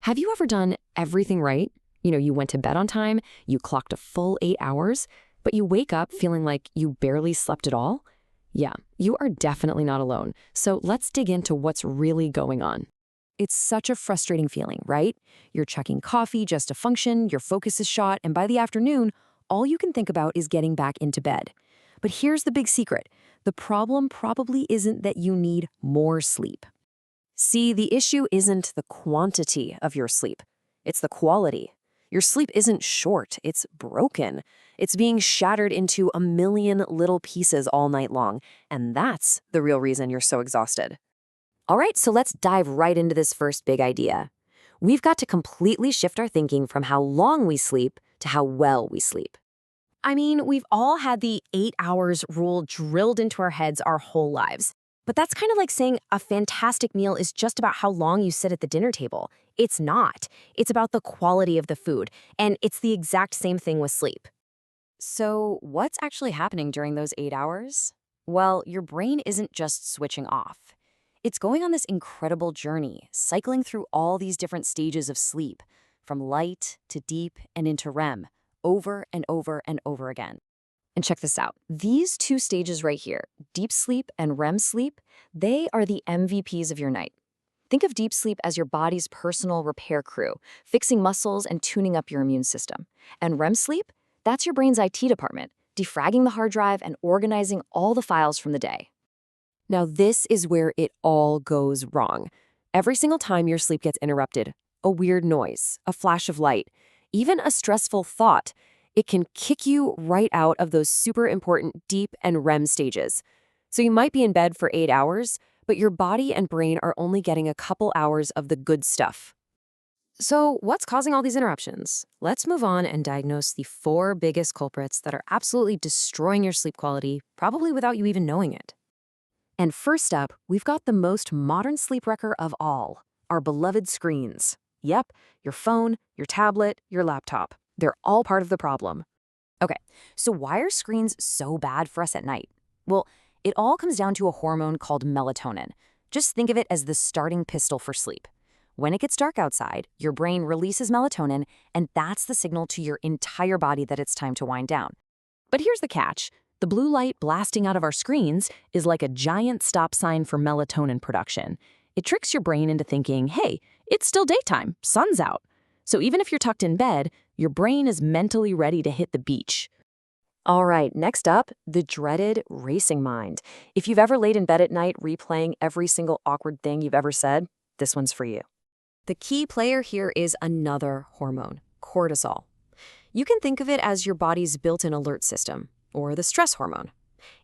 Have you ever done everything right? You went to bed on time, you clocked a full 8 hours, but you wake up feeling like you barely slept at all? Yeah, you are definitely not alone. So let's dig into what's really going on. It's such a frustrating feeling, right? You're chugging coffee just to function, your focus is shot, and by the afternoon, all you can think about is getting back into bed. But here's the big secret. The problem probably isn't that you need more sleep. See, the issue isn't the quantity of your sleep. It's the quality. Your sleep isn't short, it's broken. It's being shattered into a million little pieces all night long, and that's the real reason you're so exhausted. All right, so let's dive right into this first big idea. We've got to completely shift our thinking from how long we sleep to how well we sleep. I mean, we've all had the 8 hours rule drilled into our heads our whole lives. But that's kind of like saying a fantastic meal is just about how long you sit at the dinner table. It's not. It's about the quality of the food, and it's the exact same thing with sleep. So, what's actually happening during those 8 hours? Well, your brain isn't just switching off. It's going on this incredible journey, cycling through all these different stages of sleep, from light to deep and into REM, over and over and over again. And check this out. These two stages right here, deep sleep and REM sleep, they are the MVPs of your night. Think of deep sleep as your body's personal repair crew, fixing muscles and tuning up your immune system. And REM sleep, that's your brain's IT department, defragging the hard drive and organizing all the files from the day. Now, this is where it all goes wrong. Every single time your sleep gets interrupted, a weird noise, a flash of light, even a stressful thought, it can kick you right out of those super important deep and REM stages. So you might be in bed for 8 hours, but your body and brain are only getting a couple hours of the good stuff. So what's causing all these interruptions? Let's move on and diagnose the 4 biggest culprits that are absolutely destroying your sleep quality, probably without you even knowing it. And first up, we've got the most modern sleep wrecker of all, our beloved screens. Yep, your phone, your tablet, your laptop. They're all part of the problem. Okay, so why are screens so bad for us at night? Well, it all comes down to a hormone called melatonin. Just think of it as the starting pistol for sleep. When it gets dark outside, your brain releases melatonin, and that's the signal to your entire body that it's time to wind down. But here's the catch. The blue light blasting out of our screens is like a giant stop sign for melatonin production. It tricks your brain into thinking, hey, it's still daytime, sun's out. So even if you're tucked in bed, your brain is mentally ready to hit the beach. All right, next up, the dreaded racing mind. If you've ever laid in bed at night replaying every single awkward thing you've ever said, this one's for you. The key player here is another hormone, cortisol. You can think of it as your body's built-in alert system, or the stress hormone.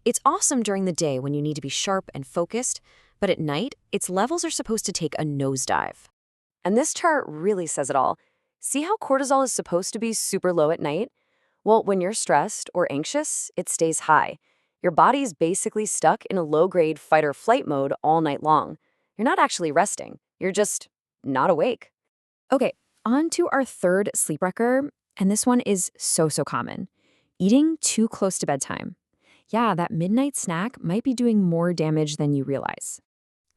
It's awesome during the day when you need to be sharp and focused, but at night, its levels are supposed to take a nosedive. And this chart really says it all. See how cortisol is supposed to be super low at night? Well, when you're stressed or anxious, it stays high. Your body's basically stuck in a low-grade fight-or-flight mode all night long. You're not actually resting. You're just not awake. Okay, on to our third sleep wrecker, and this one is so common. Eating too close to bedtime. Yeah, that midnight snack might be doing more damage than you realize.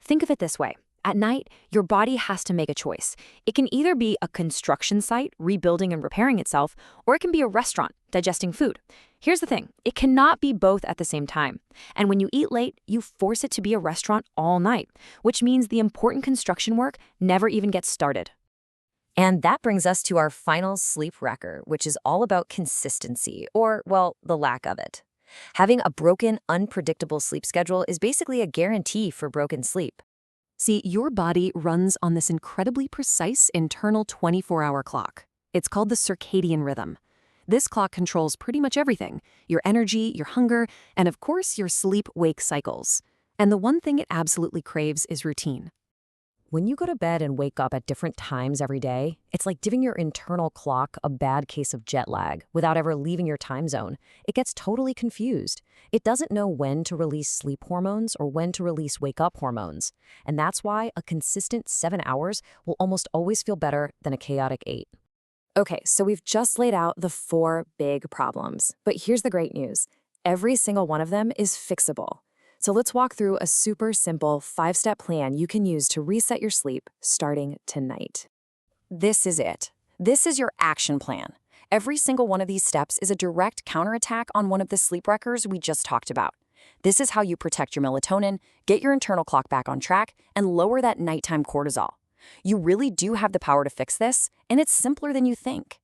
Think of it this way. At night, your body has to make a choice. It can either be a construction site, rebuilding and repairing itself, or it can be a restaurant, digesting food. Here's the thing, it cannot be both at the same time. And when you eat late, you force it to be a restaurant all night, which means the important construction work never even gets started. And that brings us to our final sleep wrecker, which is all about consistency, or, well, the lack of it. Having a broken, unpredictable sleep schedule is basically a guarantee for broken sleep. See, your body runs on this incredibly precise internal 24-hour clock. It's called the circadian rhythm. This clock controls pretty much everything, your energy, your hunger, and of course, your sleep-wake cycles. And the one thing it absolutely craves is routine. When you go to bed and wake up at different times every day, it's like giving your internal clock a bad case of jet lag without ever leaving your time zone. It gets totally confused. It doesn't know when to release sleep hormones or when to release wake-up hormones. And that's why a consistent 7 hours will almost always feel better than a chaotic 8. Okay, so we've just laid out the 4 big problems. But here's the great news. Every single one of them is fixable. So let's walk through a super simple 5-step plan you can use to reset your sleep starting tonight. This is it. This is your action plan. Every single one of these steps is a direct counterattack on one of the sleep wreckers we just talked about. This is how you protect your melatonin, get your internal clock back on track, and lower that nighttime cortisol. You really do have the power to fix this, and it's simpler than you think.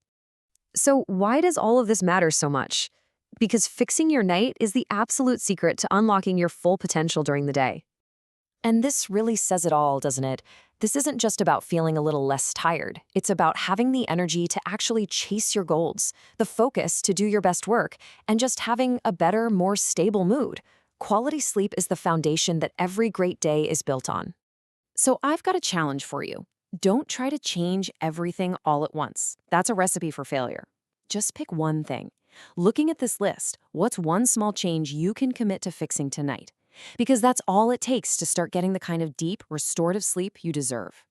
So why does all of this matter so much? Because fixing your night is the absolute secret to unlocking your full potential during the day. And this really says it all, doesn't it? This isn't just about feeling a little less tired. It's about having the energy to actually chase your goals, the focus to do your best work, and just having a better, more stable mood. Quality sleep is the foundation that every great day is built on. So I've got a challenge for you. Don't try to change everything all at once. That's a recipe for failure. Just pick one thing. Looking at this list, what's one small change you can commit to fixing tonight? Because that's all it takes to start getting the kind of deep, restorative sleep you deserve.